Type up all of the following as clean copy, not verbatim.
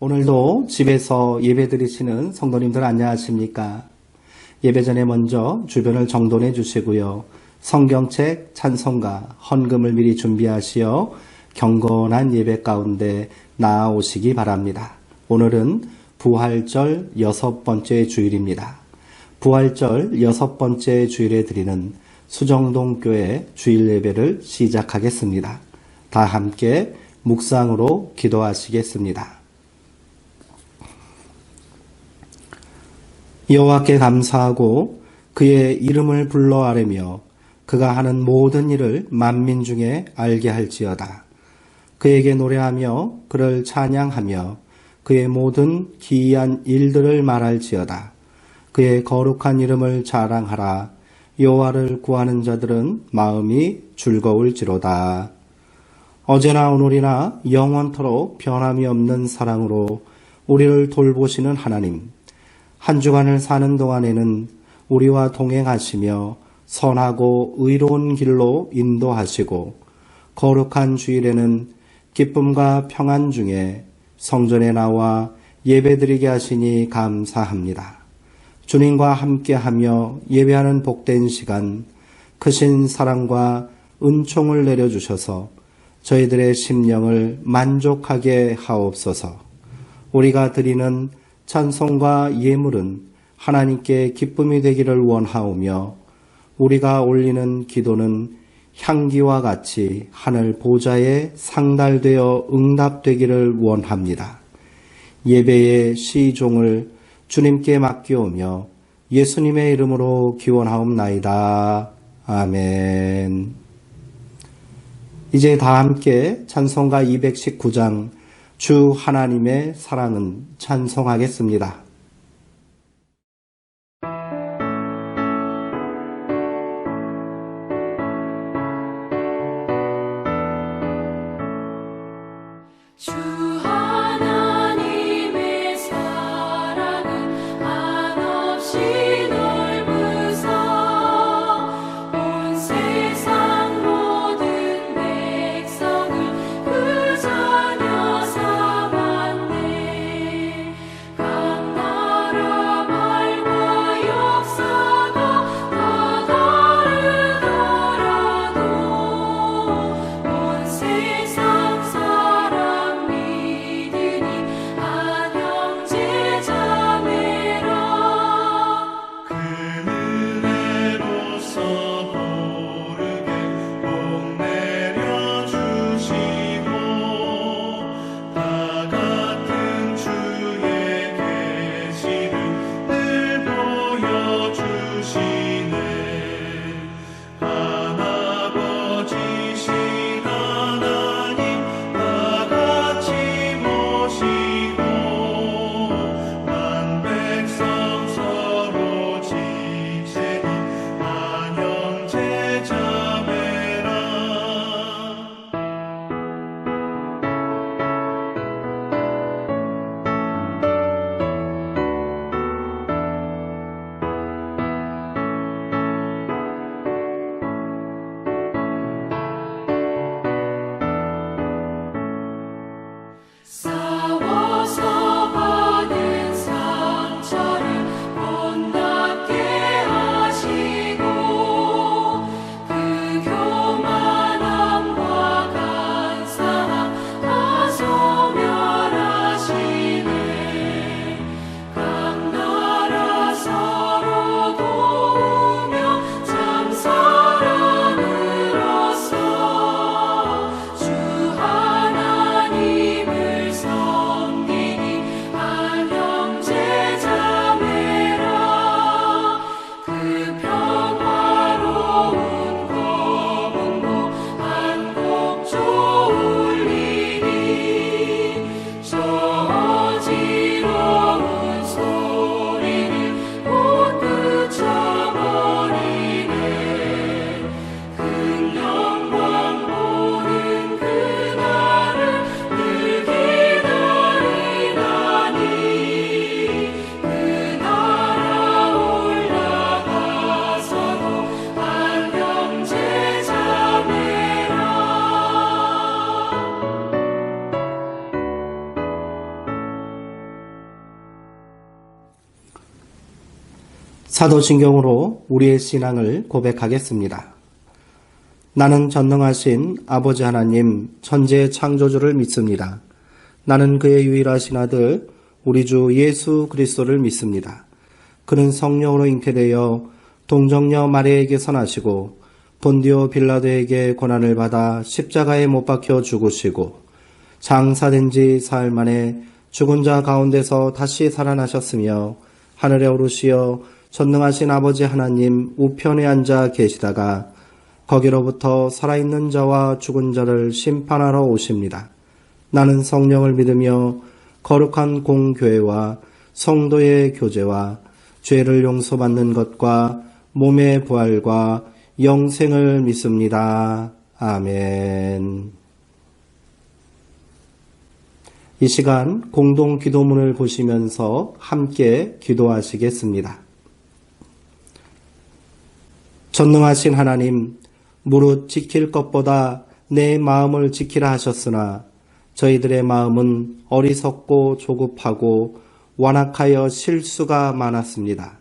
오늘도 집에서 예배 드리시는 성도님들 안녕하십니까? 예배 전에 먼저 주변을 정돈해 주시고요. 성경책, 찬송가, 헌금을 미리 준비하시어 경건한 예배 가운데 나아오시기 바랍니다. 오늘은 부활절 6번째 주일입니다. 부활절 6번째 주일에 드리는 수정동교회 주일 예배를 시작하겠습니다. 다 함께 묵상으로 기도하시겠습니다. 여호와께 감사하고 그의 이름을 불러 아뢰며 그가 하는 모든 일을 만민 중에 알게 할지어다. 그에게 노래하며 그를 찬양하며 그의 모든 기이한 일들을 말할지어다. 그의 거룩한 이름을 자랑하라. 여호와를 구하는 자들은 마음이 즐거울지로다. 어제나 오늘이나 영원토록 변함이 없는 사랑으로 우리를 돌보시는 하나님, 한 주간을 사는 동안에는 우리와 동행하시며 선하고 의로운 길로 인도하시고 거룩한 주일에는 기쁨과 평안 중에 성전에 나와 예배드리게 하시니 감사합니다. 주님과 함께하며 예배하는 복된 시간, 크신 사랑과 은총을 내려주셔서 저희들의 심령을 만족하게 하옵소서. 우리가 드리는 찬송과 예물은 하나님께 기쁨이 되기를 원하오며 우리가 올리는 기도는 향기와 같이 하늘 보좌에 상달되어 응답되기를 원합니다. 예배의 시종을 주님께 맡기오며 예수님의 이름으로 기원하옵나이다. 아멘. 이제 다 함께 찬송가 219장 주 하나님의 사랑은 찬송하겠습니다. 주 하나님의 사랑은 한없이 넓으사 온 세상 모든 백성을 그 자녀 삼았네. 감당할 사도신경으로 우리의 신앙을 고백하겠습니다. 나는 전능하신 아버지 하나님 천지의 창조주를 믿습니다. 나는 그의 유일하신 아들 우리 주 예수 그리스도를 믿습니다. 그는 성령으로 잉태되어 동정녀 마리아에게서 나시고 본디오 빌라도에게 고난을 받아 십자가에 못 박혀 죽으시고 장사된 지 사흘 만에 죽은 자 가운데서 다시 살아나셨으며 하늘에 오르시어 전능하신 아버지 하나님 우편에 앉아 계시다가 거기로부터 살아있는 자와 죽은 자를 심판하러 오십니다. 나는 성령을 믿으며 거룩한 공교회와 성도의 교제와 죄를 용서받는 것과 몸의 부활과 영생을 믿습니다. 아멘. 이 시간 공동 기도문을 보시면서 함께 기도하시겠습니다. 전능하신 하나님, 무릇 지킬 것보다 내 마음을 지키라 하셨으나 저희들의 마음은 어리석고 조급하고 완악하여 실수가 많았습니다.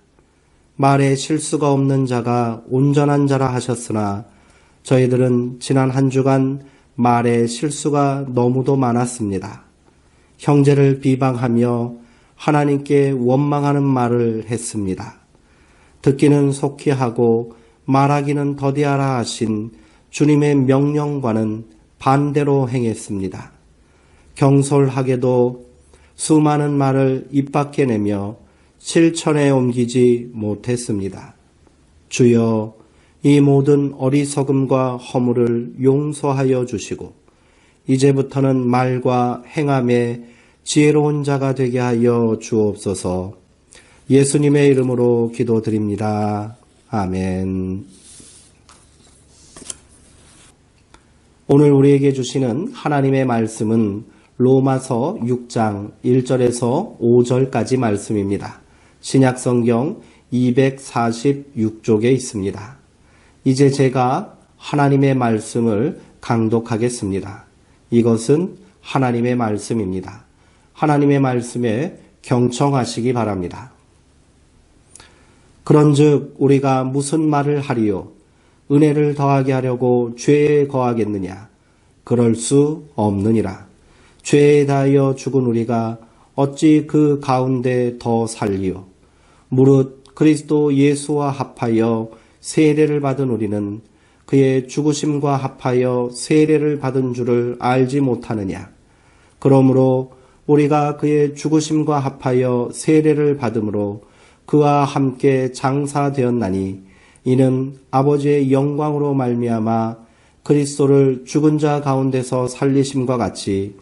말에 실수가 없는 자가 온전한 자라 하셨으나 저희들은 지난 한 주간 말에 실수가 너무도 많았습니다. 형제를 비방하며 하나님께 원망하는 말을 했습니다. 듣기는 속히 하고 말하기는 더디하라 하신 주님의 명령과는 반대로 행했습니다. 경솔하게도 수많은 말을 입 밖에 내며 실천에 옮기지 못했습니다. 주여, 이 모든 어리석음과 허물을 용서하여 주시고 이제부터는 말과 행함에 지혜로운 자가 되게 하여 주옵소서. 예수님의 이름으로 기도드립니다. 아멘. 오늘 우리에게 주시는 하나님의 말씀은 로마서 6장 1절에서 5절까지 말씀입니다. 신약성경 246쪽에 있습니다. 이제 제가 하나님의 말씀을 강독하겠습니다. 이것은 하나님의 말씀입니다. 하나님의 말씀에 경청하시기 바랍니다. 그런즉 우리가 무슨 말을 하리요? 은혜를 더하게 하려고 죄에 거하겠느냐? 그럴 수 없느니라. 죄에 대하여 죽은 우리가 어찌 그 가운데 더 살리요? 무릇 그리스도 예수와 합하여 세례를 받은 우리는 그의 죽으심과 합하여 세례를 받은 줄을 알지 못하느냐? 그러므로 우리가 그의 죽으심과 합하여 세례를 받음으로 그와 함께 장사되었나니 이는 아버지의 영광으로 말미암아 그리스도를 죽은 자 가운데서 살리심과 같이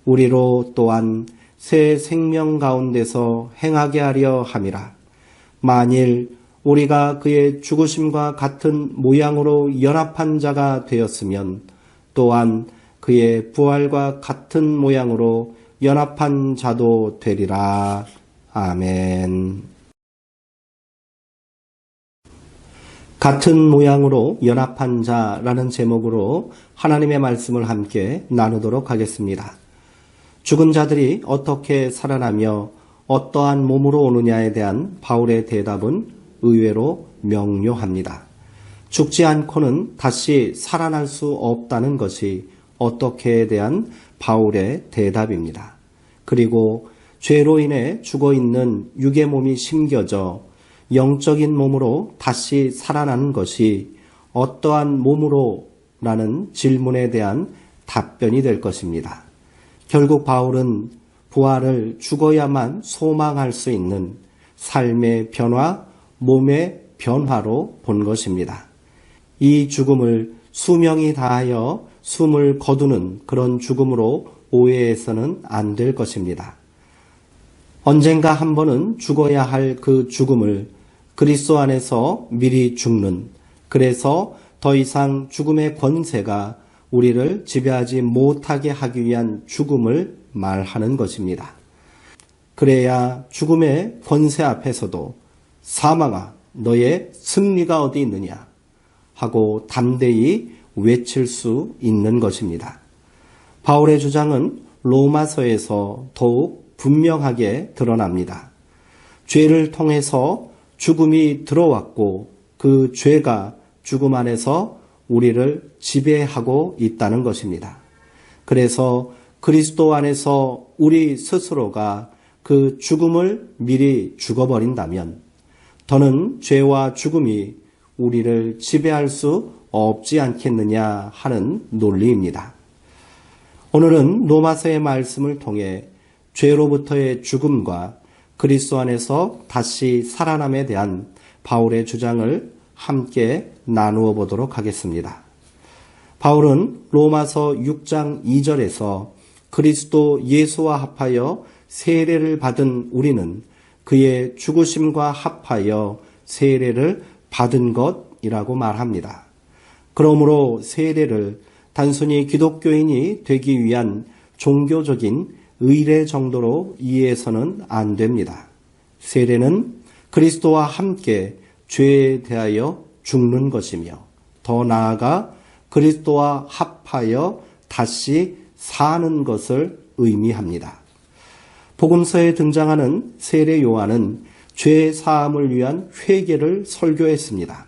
우리로 또한 새 생명 가운데서 행하게 하려 함이라. 만일 우리가 그의 죽으심과 같은 모양으로 연합한 자가 되었으면 또한 그의 부활과 같은 모양으로 연합한 자도 되리라. 아멘. 같은 모양으로 연합한 자라는 제목으로 하나님의 말씀을 함께 나누도록 하겠습니다. 죽은 자들이 어떻게 살아나며 어떠한 몸으로 오느냐에 대한 바울의 대답은 의외로 명료합니다. 죽지 않고는 다시 살아날 수 없다는 것이 어떻게에 대한 바울의 대답입니다. 그리고 죄로 인해 죽어있는 육의 몸이 심겨져 영적인 몸으로 다시 살아나는 것이 어떠한 몸으로? 라는 질문에 대한 답변이 될 것입니다. 결국 바울은 부활을 죽어야만 소망할 수 있는 삶의 변화, 몸의 변화로 본 것입니다. 이 죽음을 수명이 다하여 숨을 거두는 그런 죽음으로 오해해서는 안 될 것입니다. 언젠가 한 번은 죽어야 할 그 죽음을 그리스도 안에서 미리 죽는, 그래서 더 이상 죽음의 권세가 우리를 지배하지 못하게 하기 위한 죽음을 말하는 것입니다. 그래야 죽음의 권세 앞에서도 사망아, 너의 승리가 어디 있느냐 하고 담대히 외칠 수 있는 것입니다. 바울의 주장은 로마서에서 더욱 분명하게 드러납니다. 죄를 통해서 죽음이 들어왔고 그 죄가 죽음 안에서 우리를 지배하고 있다는 것입니다. 그래서 그리스도 안에서 우리 스스로가 그 죽음을 미리 죽어버린다면 더는 죄와 죽음이 우리를 지배할 수 없지 않겠느냐 하는 논리입니다. 오늘은 로마서의 말씀을 통해 죄로부터의 죽음과 그리스도 안에서 다시 살아남에 대한 바울의 주장을 함께 나누어 보도록 하겠습니다. 바울은 로마서 6장 2절에서 그리스도 예수와 합하여 세례를 받은 우리는 그의 죽으심과 합하여 세례를 받은 것이라고 말합니다. 그러므로 세례를 단순히 기독교인이 되기 위한 종교적인 의례 정도로 이해해서는 안 됩니다. 세례는 그리스도와 함께 죄에 대하여 죽는 것이며 더 나아가 그리스도와 합하여 다시 사는 것을 의미합니다. 복음서에 등장하는 세례 요한은 죄 사함을 위한 회개를 설교했습니다.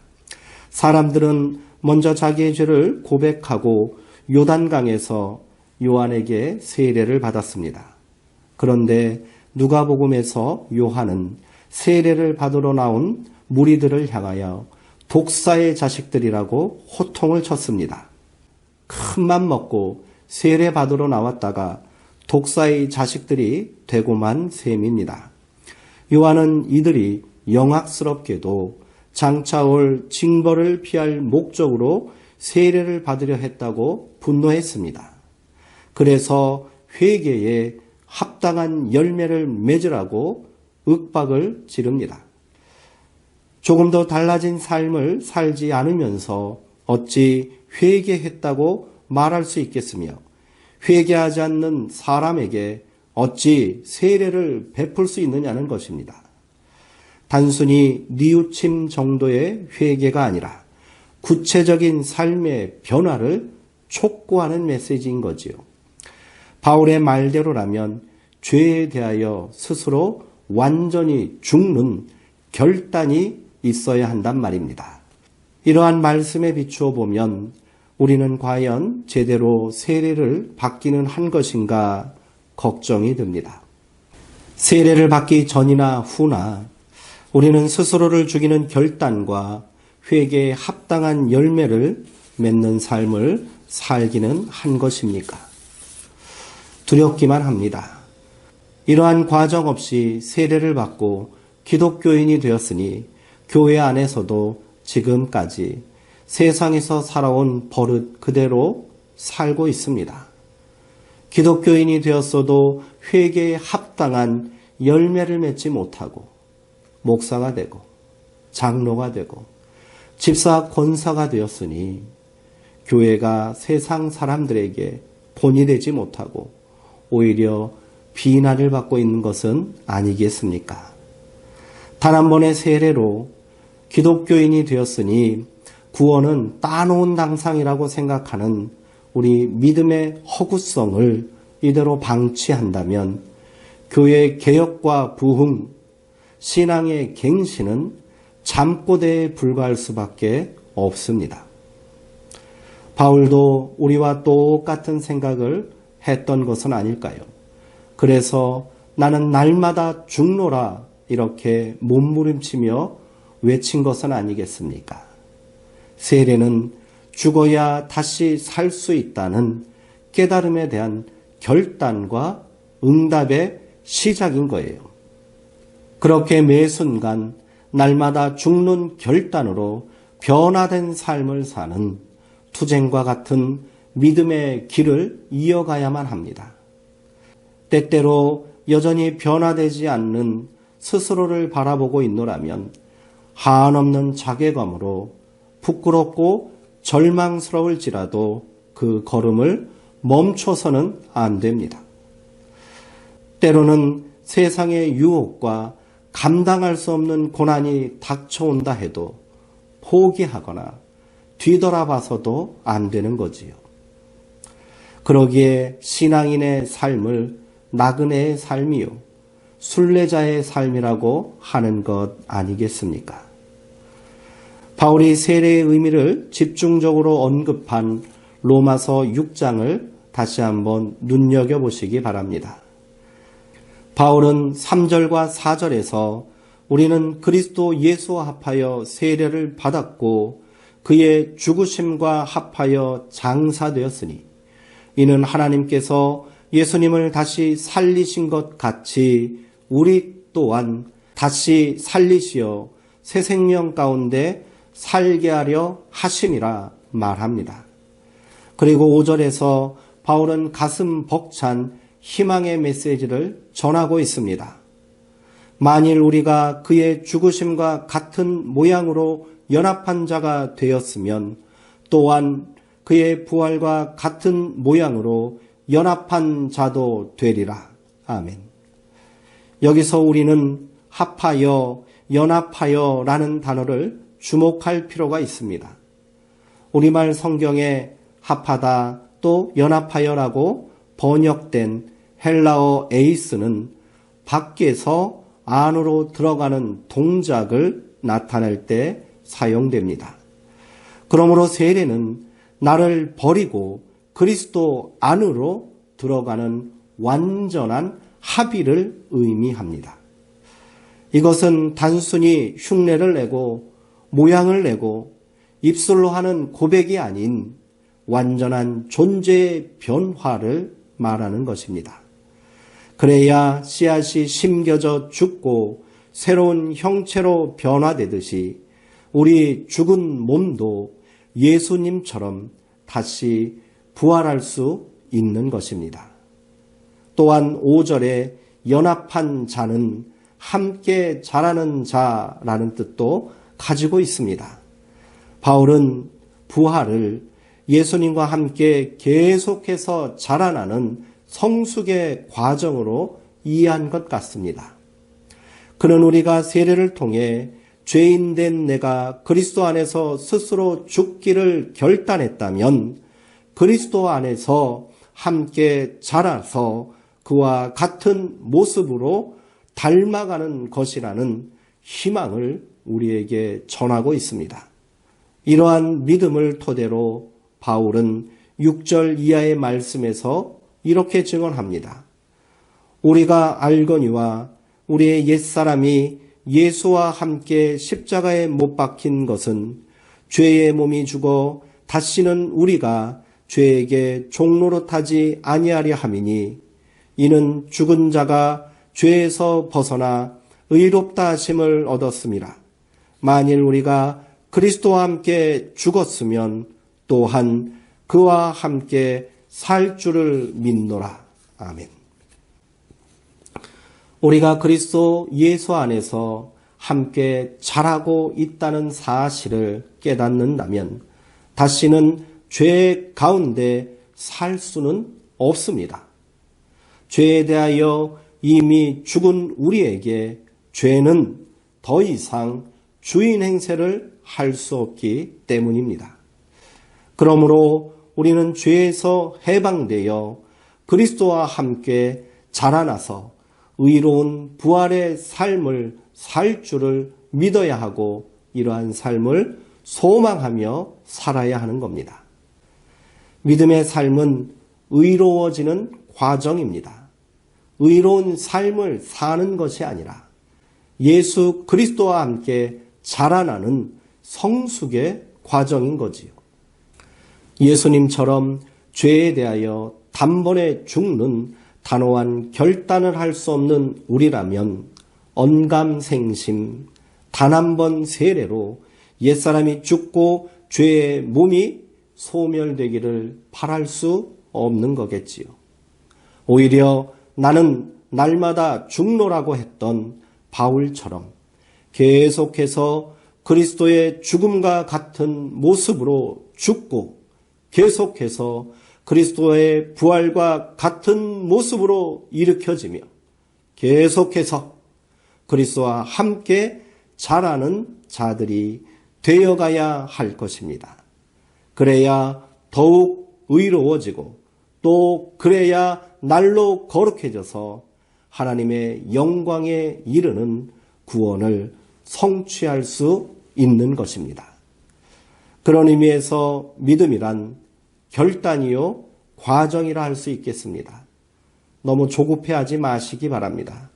사람들은 먼저 자기의 죄를 고백하고 요단강에서 요한에게 세례를 받았습니다. 그런데 누가복음에서 요한은 세례를 받으러 나온 무리들을 향하여 독사의 자식들이라고 호통을 쳤습니다. 큰맘 먹고 세례 받으러 나왔다가 독사의 자식들이 되고만 셈입니다. 요한은 이들이 영악스럽게도 장차 올 징벌을 피할 목적으로 세례를 받으려 했다고 분노했습니다. 그래서 회개에 합당한 열매를 맺으라고 윽박을 지릅니다. 조금 더 달라진 삶을 살지 않으면서 어찌 회개했다고 말할 수 있겠으며 회개하지 않는 사람에게 어찌 세례를 베풀 수 있느냐는 것입니다. 단순히 뉘우침 정도의 회개가 아니라 구체적인 삶의 변화를 촉구하는 메시지인 거지요. 바울의 말대로라면 죄에 대하여 스스로 완전히 죽는 결단이 있어야 한단 말입니다. 이러한 말씀에 비추어 보면 우리는 과연 제대로 세례를 받기는 한 것인가 걱정이 듭니다. 세례를 받기 전이나 후나 우리는 스스로를 죽이는 결단과 회개에 합당한 열매를 맺는 삶을 살기는 한 것입니까? 두렵기만 합니다. 이러한 과정 없이 세례를 받고 기독교인이 되었으니 교회 안에서도 지금까지 세상에서 살아온 버릇 그대로 살고 있습니다. 기독교인이 되었어도 회개에 합당한 열매를 맺지 못하고 목사가 되고 장로가 되고 집사 권사가 되었으니 교회가 세상 사람들에게 본이 되지 못하고 오히려 비난을 받고 있는 것은 아니겠습니까? 단 한 번의 세례로 기독교인이 되었으니 구원은 따놓은 당상이라고 생각하는 우리 믿음의 허구성을 이대로 방치한다면 교회의 개혁과 부흥, 신앙의 갱신은 잠꼬대에 불과할 수밖에 없습니다. 바울도 우리와 똑같은 생각을 했던 것은 아닐까요? 그래서 나는 날마다 죽노라 이렇게 몸부림치며 외친 것은 아니겠습니까? 세례는 죽어야 다시 살 수 있다는 깨달음에 대한 결단과 응답의 시작인 거예요. 그렇게 매 순간 날마다 죽는 결단으로 변화된 삶을 사는 투쟁과 같은 믿음의 길을 이어가야만 합니다. 때때로 여전히 변화되지 않는 스스로를 바라보고 있노라면 한없는 자괴감으로 부끄럽고 절망스러울지라도 그 걸음을 멈춰서는 안 됩니다. 때로는 세상의 유혹과 감당할 수 없는 고난이 닥쳐온다 해도 포기하거나 뒤돌아봐서도 안 되는 거지요. 그러기에 신앙인의 삶을 나그네의 삶이요 순례자의 삶이라고 하는 것 아니겠습니까? 바울이 세례의 의미를 집중적으로 언급한 로마서 6장을 다시 한번 눈여겨보시기 바랍니다. 바울은 3절과 4절에서 우리는 그리스도 예수와 합하여 세례를 받았고 그의 죽으심과 합하여 장사되었으니 이는 하나님께서 예수님을 다시 살리신 것 같이 우리 또한 다시 살리시어 새 생명 가운데 살게 하려 하심이라 말합니다. 그리고 5절에서 바울은 가슴 벅찬 희망의 메시지를 전하고 있습니다. 만일 우리가 그의 죽으심과 같은 모양으로 연합한 자가 되었으면 또한 그의 부활과 같은 모양으로 연합한 자도 되리라. 아멘. 여기서 우리는 합하여, 연합하여 라는 단어를 주목할 필요가 있습니다. 우리말 성경에 합하다 또 연합하여라고 번역된 헬라어 에이스는 밖에서 안으로 들어가는 동작을 나타낼 때 사용됩니다. 그러므로 세례는 나를 버리고 그리스도 안으로 들어가는 완전한 합의를 의미합니다. 이것은 단순히 흉내를 내고 모양을 내고 입술로 하는 고백이 아닌 완전한 존재의 변화를 말하는 것입니다. 그래야 씨앗이 심겨져 죽고 새로운 형체로 변화되듯이 우리 죽은 몸도 예수님처럼 다시 부활할 수 있는 것입니다. 또한 5절에 연합한 자는 함께 자라는 자라는 뜻도 가지고 있습니다. 바울은 부활을 예수님과 함께 계속해서 자라나는 성숙의 과정으로 이해한 것 같습니다. 그는 우리가 세례를 통해 죄인된 내가 그리스도 안에서 스스로 죽기를 결단했다면 그리스도 안에서 함께 자라서 그와 같은 모습으로 닮아가는 것이라는 희망을 우리에게 전하고 있습니다. 이러한 믿음을 토대로 바울은 6절 이하의 말씀에서 이렇게 증언합니다. 우리가 알거니와 우리의 옛사람이 예수와 함께 십자가에 못 박힌 것은 죄의 몸이 죽어 다시는 우리가 죄에게 종노릇하지 아니하려 함이니 이는 죽은 자가 죄에서 벗어나 의롭다 하심을 얻었음이라. 만일 우리가 그리스도와 함께 죽었으면 또한 그와 함께 살 줄을 믿노라. 아멘. 우리가 그리스도 예수 안에서 함께 자라고 있다는 사실을 깨닫는다면 다시는 죄 가운데 살 수는 없습니다. 죄에 대하여 이미 죽은 우리에게 죄는 더 이상 주인 행세를 할 수 없기 때문입니다. 그러므로 우리는 죄에서 해방되어 그리스도와 함께 자라나서 의로운 부활의 삶을 살 줄을 믿어야 하고 이러한 삶을 소망하며 살아야 하는 겁니다. 믿음의 삶은 의로워지는 과정입니다. 의로운 삶을 사는 것이 아니라 예수 그리스도와 함께 자라나는 성숙의 과정인 거지요. 예수님처럼 죄에 대하여 단번에 죽는 단호한 결단을 할 수 없는 우리라면 언감생심, 단 한 번 세례로 옛사람이 죽고 죄의 몸이 소멸되기를 바랄 수 없는 거겠지요. 오히려 나는 날마다 죽노라고 했던 바울처럼 계속해서 그리스도의 죽음과 같은 모습으로 죽고 계속해서 그리스도의 부활과 같은 모습으로 일으켜지며 계속해서 그리스도와 함께 자라는 자들이 되어가야 할 것입니다. 그래야 더욱 의로워지고 또 그래야 날로 거룩해져서 하나님의 영광에 이르는 구원을 성취할 수 있는 것입니다. 그런 의미에서 믿음이란 결단이요 과정이라 할 수 있겠습니다. 너무 조급해하지 마시기 바랍니다.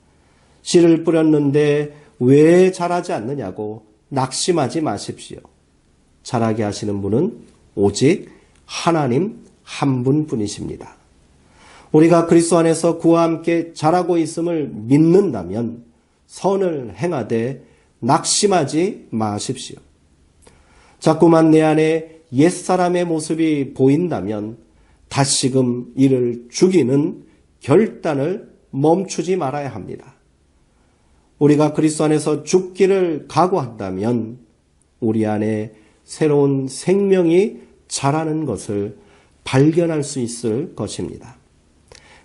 씨를 뿌렸는데 왜 자라지 않느냐고 낙심하지 마십시오. 자라게 하시는 분은 오직 하나님 한 분뿐이십니다. 우리가 그리스도 안에서 그와 함께 자라고 있음을 믿는다면 선을 행하되 낙심하지 마십시오. 자꾸만 내 안에 옛사람의 모습이 보인다면 다시금 이를 죽이는 결단을 멈추지 말아야 합니다. 우리가 그리스도 안에서 죽기를 각오한다면 우리 안에 새로운 생명이 자라는 것을 발견할 수 있을 것입니다.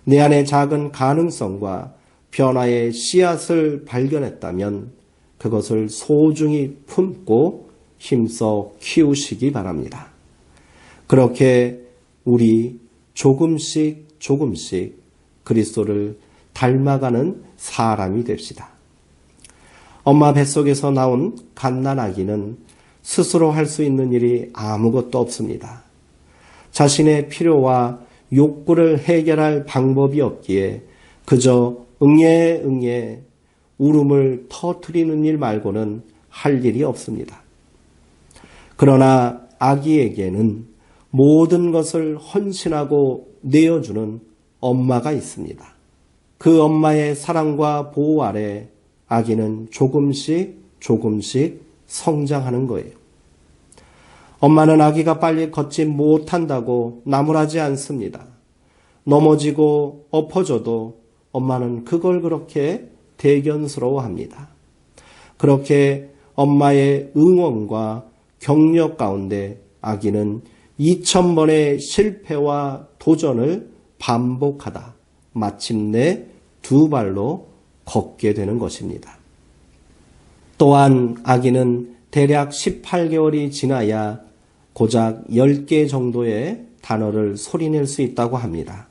내 안에 작은 가능성과 변화의 씨앗을 발견했다면 그것을 소중히 품고 힘써 키우시기 바랍니다. 그렇게 우리 조금씩 그리스도를 닮아가는 사람이 됩시다. 엄마 뱃속에서 나온 갓난아기는 스스로 할 수 있는 일이 아무것도 없습니다. 자신의 필요와 욕구를 해결할 방법이 없기에 그저 응애 울음을 터뜨리는 일 말고는 할 일이 없습니다. 그러나 아기에게는 모든 것을 헌신하고 내어주는 엄마가 있습니다. 그 엄마의 사랑과 보호 아래 아기는 조금씩 성장하는 거예요. 엄마는 아기가 빨리 걷지 못한다고 나무라지 않습니다. 넘어지고 엎어져도 엄마는 그걸 그렇게 대견스러워합니다. 그렇게 엄마의 응원과 격려 가운데 아기는 2000번의 실패와 도전을 반복하다 마침내 두 발로 걷게 되는 것입니다. 또한 아기는 대략 18개월이 지나야 고작 10개 정도의 단어를 소리낼 수 있다고 합니다.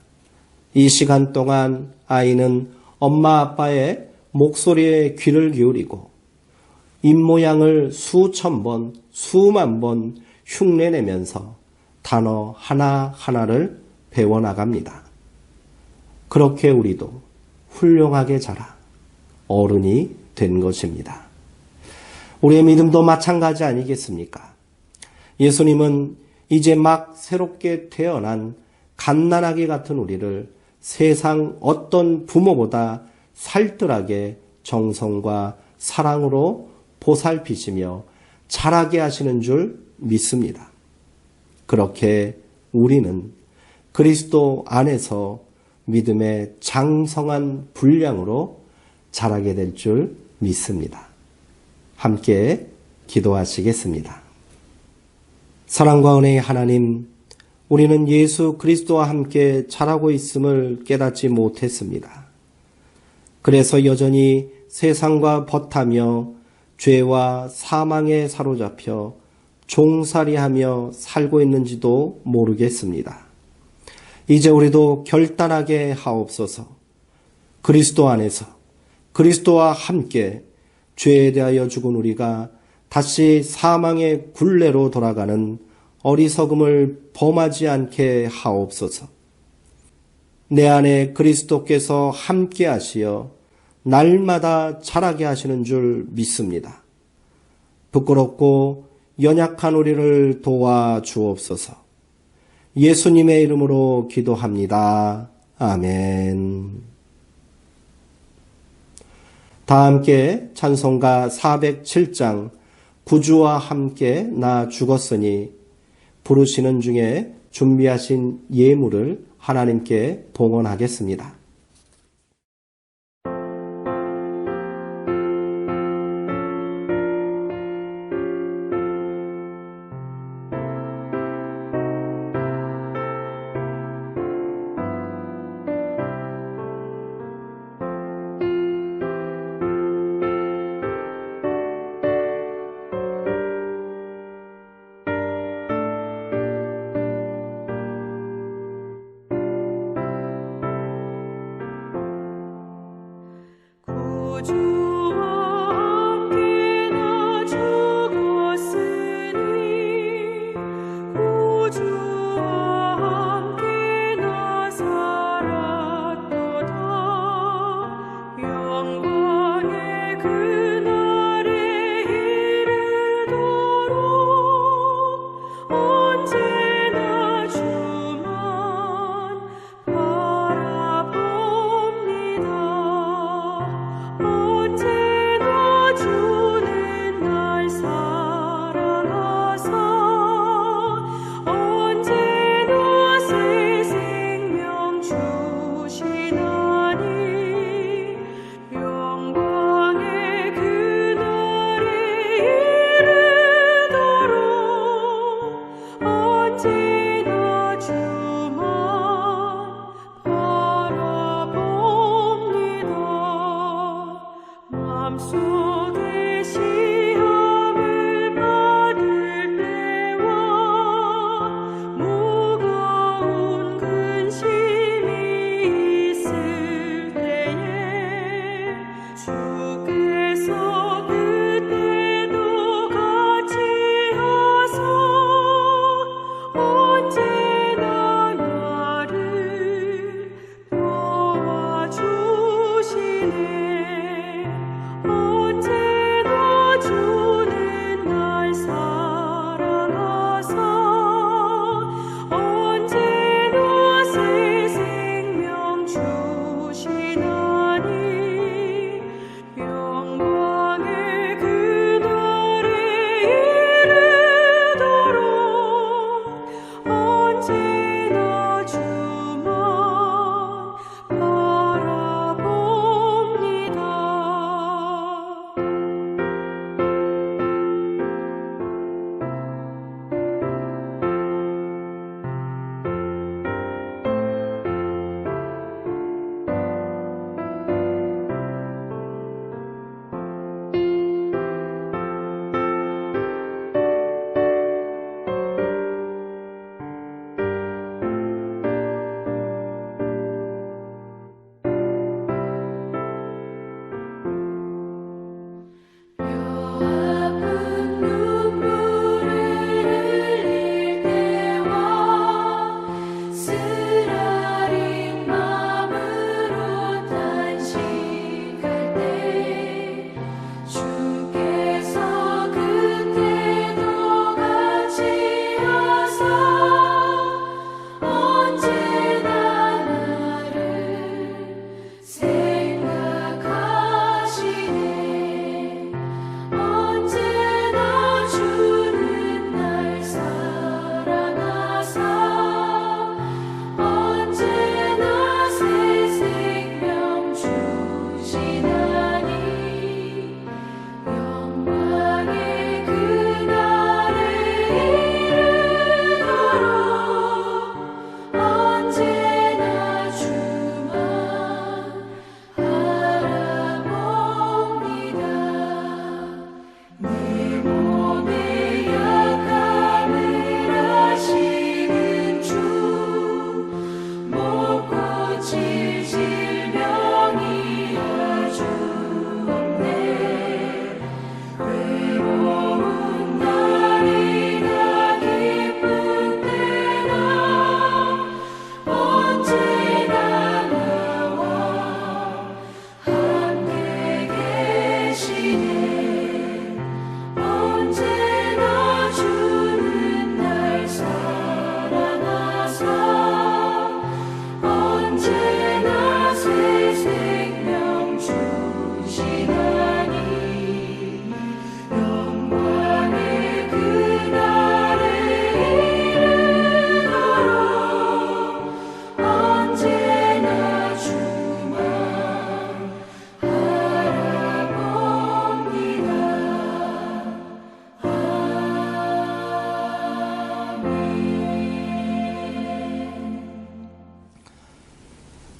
이 시간 동안 아이는 엄마 아빠의 목소리에 귀를 기울이고 입모양을 수천 번, 수만 번 흉내내면서 단어 하나하나를 배워나갑니다. 그렇게 우리도 훌륭하게 자라 어른이 된 것입니다. 우리의 믿음도 마찬가지 아니겠습니까? 예수님은 이제 막 새롭게 태어난 갓난아기 같은 우리를 세상 어떤 부모보다 살뜰하게 정성과 사랑으로 보살피시며 자라게 하시는 줄 믿습니다. 그렇게 우리는 그리스도 안에서 믿음의 장성한 분량으로 자라게 될 줄 믿습니다. 함께 기도하시겠습니다. 사랑과 은혜의 하나님, 우리는 예수 그리스도와 함께 자라고 있음을 깨닫지 못했습니다. 그래서 여전히 세상과 벗하며 죄와 사망에 사로잡혀 종살이하며 살고 있는지도 모르겠습니다. 이제 우리도 결단하게 하옵소서. 그리스도 안에서 그리스도와 함께 죄에 대하여 죽은 우리가 다시 사망의 굴레로 돌아가는 어리석음을 범하지 않게 하옵소서. 내 안에 그리스도께서 함께 하시어 날마다 자라게 하시는 줄 믿습니다. 부끄럽고 연약한 우리를 도와 주옵소서. 예수님의 이름으로 기도합니다. 아멘. 다 함께 찬송가 407장 구주와 함께 나 죽었으니 부르시는 중에 준비하신 예물을 하나님께 봉헌하겠습니다.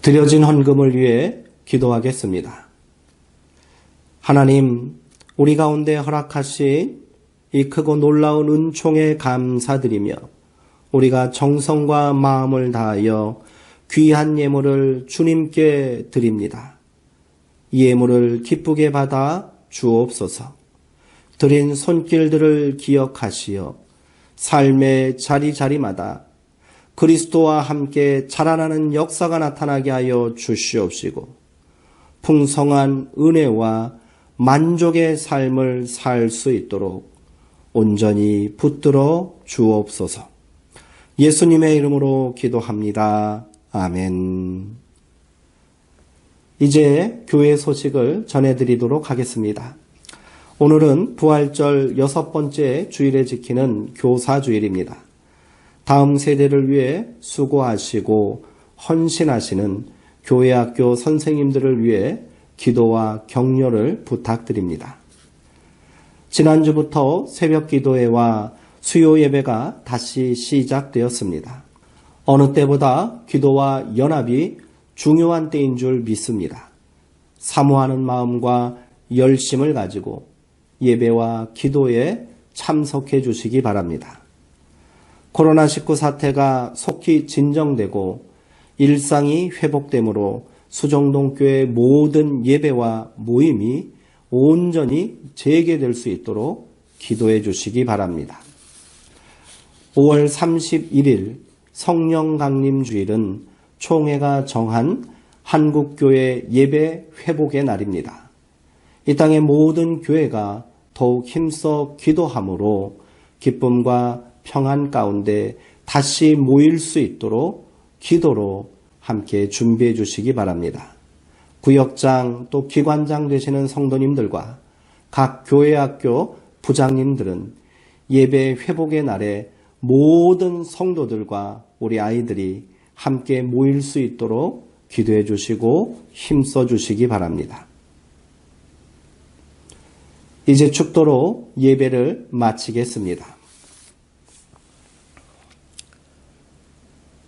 드려진 헌금을 위해 기도하겠습니다. 하나님, 우리 가운데 허락하신 이 크고 놀라운 은총에 감사드리며 우리가 정성과 마음을 다하여 귀한 예물을 주님께 드립니다. 이 예물을 기쁘게 받아 주옵소서. 드린 손길들을 기억하시어 삶의 자리자리마다 그리스도와 함께 자라나는 역사가 나타나게 하여 주시옵시고 풍성한 은혜와 만족의 삶을 살 수 있도록 온전히 붙들어 주옵소서. 예수님의 이름으로 기도합니다. 아멘. 이제 교회 소식을 전해드리도록 하겠습니다. 오늘은 부활절 6번째 주일에 지키는 교사주일입니다. 다음 세대를 위해 수고하시고 헌신하시는 교회학교 선생님들을 위해 기도와 격려를 부탁드립니다. 지난주부터 새벽 기도회와 수요 예배가 다시 시작되었습니다. 어느 때보다 기도와 연합이 중요한 때인 줄 믿습니다. 사모하는 마음과 열심을 가지고 예배와 기도에 참석해 주시기 바랍니다. 코로나19 사태가 속히 진정되고 일상이 회복되므로 수정동교회 모든 예배와 모임이 온전히 재개될 수 있도록 기도해 주시기 바랍니다. 5월 31일 성령 강림 주일은 총회가 정한 한국교회 예배 회복의 날입니다. 이 땅의 모든 교회가 더욱 힘써 기도함으로 기쁨과 평안 가운데 다시 모일 수 있도록 기도로 함께 준비해 주시기 바랍니다. 구역장 또 기관장 되시는 성도님들과 각 교회학교 부장님들은 예배 회복의 날에 모든 성도들과 우리 아이들이 함께 모일 수 있도록 기도해 주시고 힘써 주시기 바랍니다. 이제 축도로 예배를 마치겠습니다.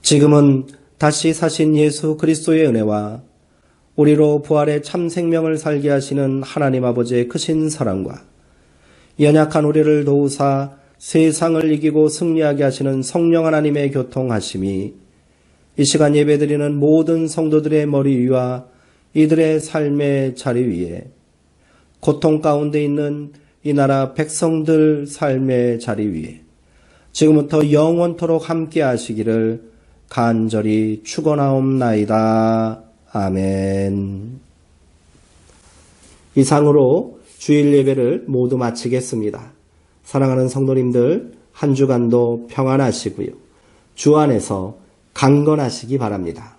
지금은 다시 사신 예수 그리스도의 은혜와 우리로 부활의 참 생명을 살게 하시는 하나님 아버지의 크신 사랑과 연약한 우리를 도우사 세상을 이기고 승리하게 하시는 성령 하나님의 교통하심이 이 시간 예배드리는 모든 성도들의 머리 위와 이들의 삶의 자리 위에 고통 가운데 있는 이 나라 백성들 삶의 자리 위에 지금부터 영원토록 함께 하시기를 간절히 축원하옵나이다. 아멘. 이상으로 주일 예배를 모두 마치겠습니다. 사랑하는 성도님들 한 주간도 평안하시고요. 주 안에서 강건하시기 바랍니다.